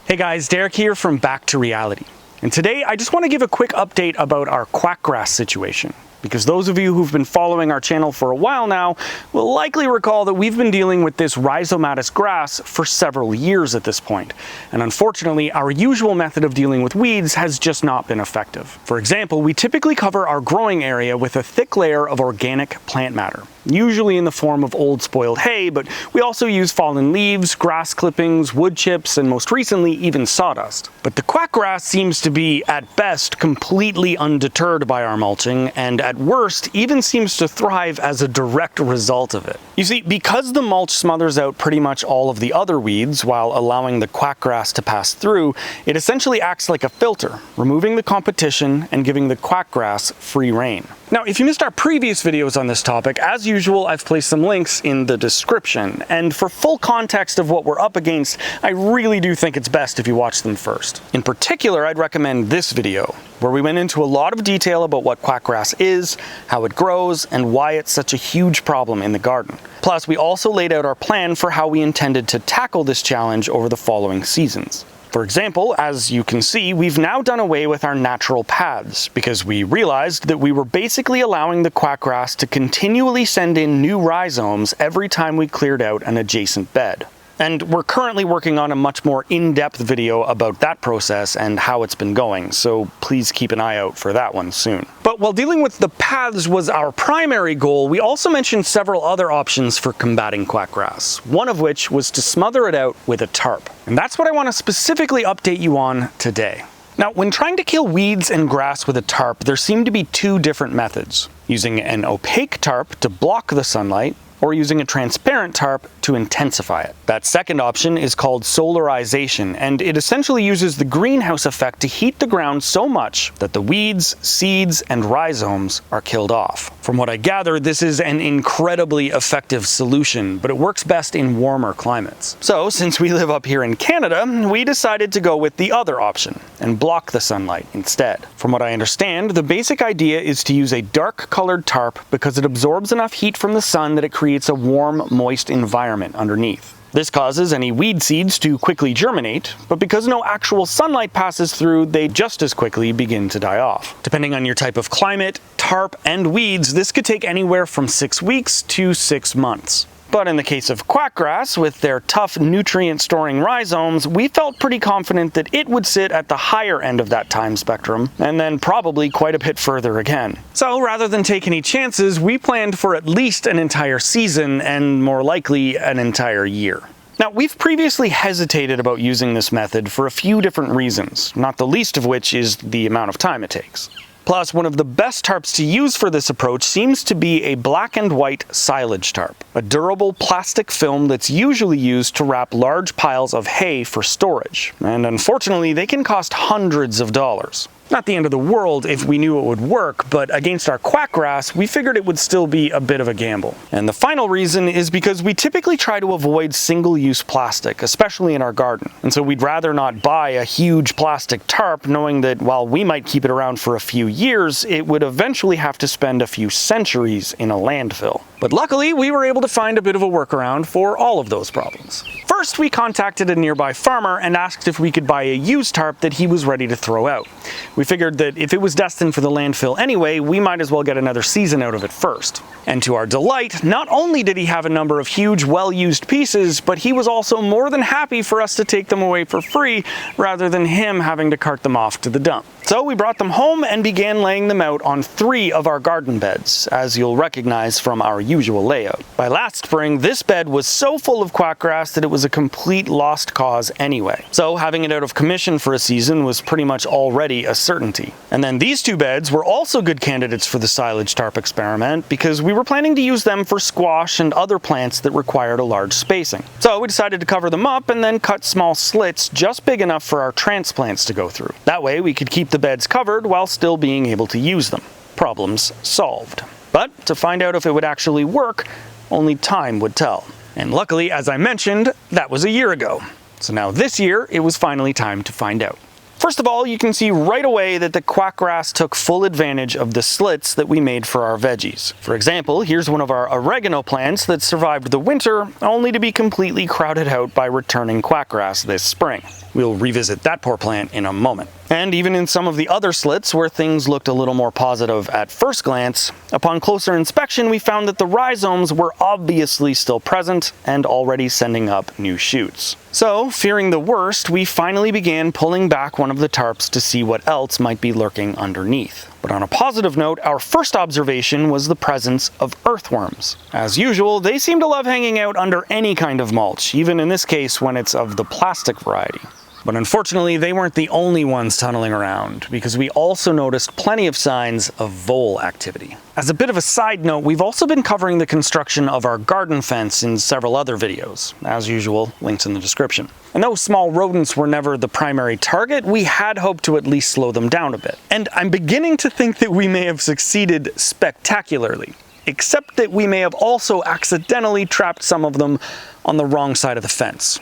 Hey guys, Derek here from Back to Reality. And today I just want to give a quick update about our quackgrass situation. Because those of you who've been following our channel for a while now will likely recall that we've been dealing with this rhizomatous grass for several years at this point. And unfortunately, our usual method of dealing with weeds has just not been effective. For example, we typically cover our growing area with a thick layer of organic plant matter, usually in the form of old spoiled hay, but we also use fallen leaves, grass clippings, wood chips, and most recently even sawdust. But the quackgrass seems to be, at best, completely undeterred by our mulching, and at worst, even seems to thrive as a direct result of it. You see, because the mulch smothers out pretty much all of the other weeds while allowing the quackgrass to pass through, it essentially acts like a filter, removing the competition and giving the quackgrass free rein. Now, if you missed our previous videos on this topic, as usual, I've placed some links in the description. And for full context of what we're up against, I really do think it's best if you watch them first. In particular, I'd recommend this video, where we went into a lot of detail about what quackgrass is, how it grows, and why it's such a huge problem in the garden. Plus, we also laid out our plan for how we intended to tackle this challenge over the following seasons. For example, as you can see, we've now done away with our natural paths because we realized that we were basically allowing the quackgrass to continually send in new rhizomes every time we cleared out an adjacent bed. And we're currently working on a much more in-depth video about that process and how it's been going, so please keep an eye out for that one soon. But while dealing with the paths was our primary goal, we also mentioned several other options for combating quackgrass, one of which was to smother it out with a tarp. And that's what I want to specifically update you on today. Now, when trying to kill weeds and grass with a tarp, there seem to be two different methods: using an opaque tarp to block the sunlight, or using a transparent tarp to intensify it. That second option is called solarization, and it essentially uses the greenhouse effect to heat the ground so much that the weeds, seeds, and rhizomes are killed off. From what I gather, this is an incredibly effective solution, but it works best in warmer climates. So, since we live up here in Canada, we decided to go with the other option and block the sunlight instead. From what I understand, the basic idea is to use a dark-colored tarp because it absorbs enough heat from the sun that it creates a warm, moist environment underneath. This causes any weed seeds to quickly germinate, but because no actual sunlight passes through, they just as quickly begin to die off. Depending on your type of climate, tarp, and weeds, this could take anywhere from 6 weeks to 6 months. But in the case of quackgrass, with their tough nutrient-storing rhizomes, we felt pretty confident that it would sit at the higher end of that time spectrum, and then probably quite a bit further again. So rather than take any chances, we planned for at least an entire season, and more likely an entire year. Now, we've previously hesitated about using this method for a few different reasons, not the least of which is the amount of time it takes. Plus, one of the best tarps to use for this approach seems to be a black and white silage tarp, a durable plastic film that's usually used to wrap large piles of hay for storage. And unfortunately, they can cost hundreds of dollars. Not the end of the world if we knew it would work, but against our quackgrass, we figured it would still be a bit of a gamble. And the final reason is because we typically try to avoid single-use plastic, especially in our garden. And so we'd rather not buy a huge plastic tarp, knowing that while we might keep it around for a few years, it would eventually have to spend a few centuries in a landfill. But luckily, we were able to find a bit of a workaround for all of those problems. First, we contacted a nearby farmer and asked if we could buy a used tarp that he was ready to throw out. We figured that if it was destined for the landfill anyway, we might as well get another season out of it first. And to our delight, not only did he have a number of huge, well-used pieces, but he was also more than happy for us to take them away for free, rather than him having to cart them off to the dump. So we brought them home and began laying them out on 3 of our garden beds, as you'll recognize from our usual layout. By last spring, this bed was so full of quackgrass that it was a complete lost cause anyway. So having it out of commission for a season was pretty much already a certainty. And then these 2 beds were also good candidates for the silage tarp experiment because we were planning to use them for squash and other plants that required a large spacing. So we decided to cover them up and then cut small slits just big enough for our transplants to go through. That way we could keep the beds covered while still being able to use them. Problems solved. But to find out if it would actually work, only time would tell. And luckily, as I mentioned, that was a year ago. So now this year, it was finally time to find out. First of all, you can see right away that the quackgrass took full advantage of the slits that we made for our veggies. For example, here's one of our oregano plants that survived the winter, only to be completely crowded out by returning quackgrass this spring. We'll revisit that poor plant in a moment. And even in some of the other slits where things looked a little more positive at first glance, upon closer inspection we found that the rhizomes were obviously still present and already sending up new shoots. So, fearing the worst, we finally began pulling back one of the tarps to see what else might be lurking underneath. But on a positive note, our first observation was the presence of earthworms. As usual, they seem to love hanging out under any kind of mulch, even in this case when it's of the plastic variety. But unfortunately, they weren't the only ones tunneling around, because we also noticed plenty of signs of vole activity. As a bit of a side note, we've also been covering the construction of our garden fence in several other videos. As usual, links in the description. And though small rodents were never the primary target, we had hoped to at least slow them down a bit. And I'm beginning to think that we may have succeeded spectacularly. Except that we may have also accidentally trapped some of them on the wrong side of the fence.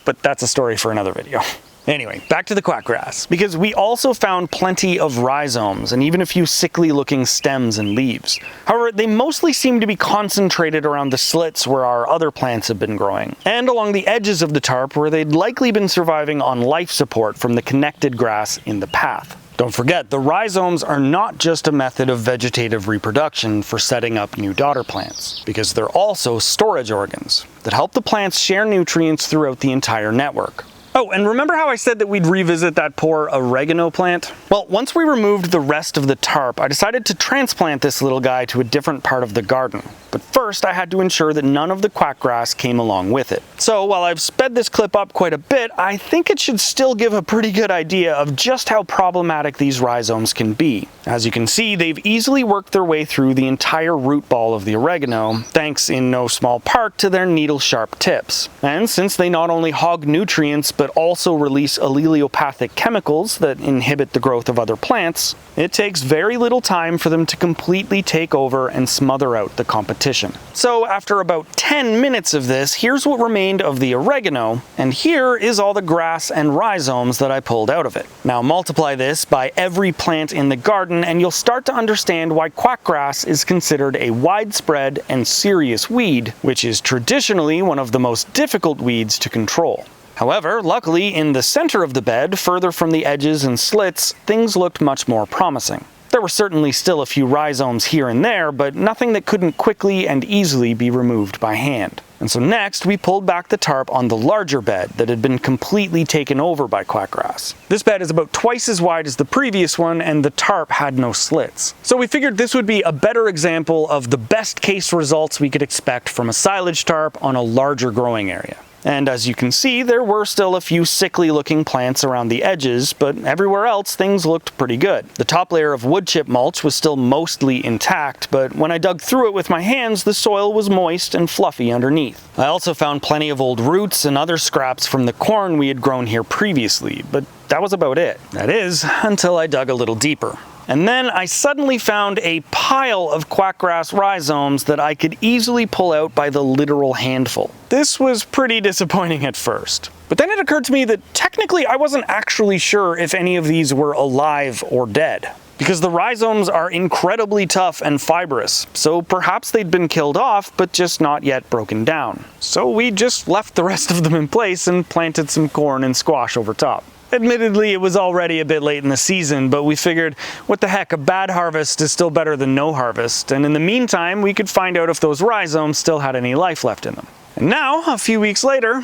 But that's a story for another video. Anyway, back to the quackgrass, because we also found plenty of rhizomes and even a few sickly looking stems and leaves. However, they mostly seem to be concentrated around the slits where our other plants have been growing, and along the edges of the tarp where they'd likely been surviving on life support from the connected grass in the path. Don't forget, the rhizomes are not just a method of vegetative reproduction for setting up new daughter plants, because they're also storage organs that help the plants share nutrients throughout the entire network. Oh, and remember how I said that we'd revisit that poor oregano plant? Well, once we removed the rest of the tarp, I decided to transplant this little guy to a different part of the garden. But first, I had to ensure that none of the quackgrass came along with it. So while I've sped this clip up quite a bit, I think it should still give a pretty good idea of just how problematic these rhizomes can be. As you can see, they've easily worked their way through the entire root ball of the oregano, thanks in no small part to their needle-sharp tips. And since they not only hog nutrients, but also release alleliopathic chemicals that inhibit the growth of other plants, it takes very little time for them to completely take over and smother out the competition. So after about 10 minutes of this, here's what remained of the oregano, and here is all the grass and rhizomes that I pulled out of it. Now multiply this by every plant in the garden and you'll start to understand why quackgrass is considered a widespread and serious weed, which is traditionally one of the most difficult weeds to control. However, luckily, in the center of the bed, further from the edges and slits, things looked much more promising. There were certainly still a few rhizomes here and there, but nothing that couldn't quickly and easily be removed by hand. And so next, we pulled back the tarp on the larger bed that had been completely taken over by quackgrass. This bed is about twice as wide as the previous one, and the tarp had no slits. So we figured this would be a better example of the best case results we could expect from a silage tarp on a larger growing area. And as you can see, there were still a few sickly looking plants around the edges, but everywhere else things looked pretty good. The top layer of wood chip mulch was still mostly intact, but when I dug through it with my hands, the soil was moist and fluffy underneath. I also found plenty of old roots and other scraps from the corn we had grown here previously, but that was about it. That is, until I dug a little deeper. And then I suddenly found a pile of quackgrass rhizomes that I could easily pull out by the literal handful. This was pretty disappointing at first. But then it occurred to me that technically I wasn't actually sure if any of these were alive or dead. Because the rhizomes are incredibly tough and fibrous, so perhaps they'd been killed off, but just not yet broken down. So we just left the rest of them in place and planted some corn and squash over top. Admittedly, it was already a bit late in the season, but we figured, what the heck, a bad harvest is still better than no harvest, and in the meantime, we could find out if those rhizomes still had any life left in them. And now, a few weeks later,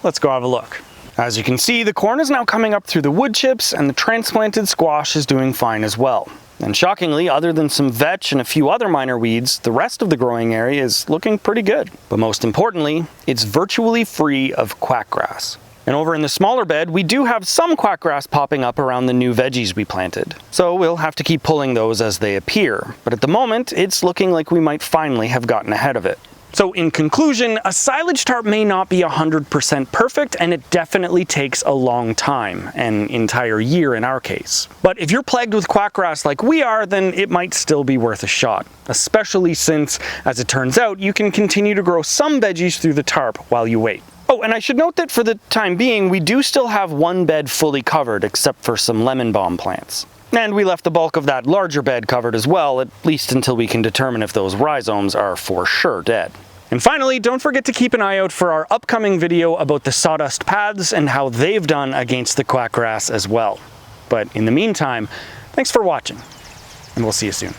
let's go have a look. As you can see, the corn is now coming up through the wood chips, and the transplanted squash is doing fine as well. And shockingly, other than some vetch and a few other minor weeds, the rest of the growing area is looking pretty good. But most importantly, it's virtually free of quackgrass. And over in the smaller bed, we do have some quackgrass popping up around the new veggies we planted. So we'll have to keep pulling those as they appear. But at the moment, it's looking like we might finally have gotten ahead of it. So in conclusion, a silage tarp may not be 100% perfect, and it definitely takes a long time, an entire year in our case. But if you're plagued with quackgrass like we are, then it might still be worth a shot. Especially since, as it turns out, you can continue to grow some veggies through the tarp while you wait. Oh, and I should note that for the time being, we do still have one bed fully covered, except for some lemon balm plants. And we left the bulk of that larger bed covered as well, at least until we can determine if those rhizomes are for sure dead. And finally, don't forget to keep an eye out for our upcoming video about the sawdust paths and how they've done against the quackgrass as well. But in the meantime, thanks for watching, and we'll see you soon.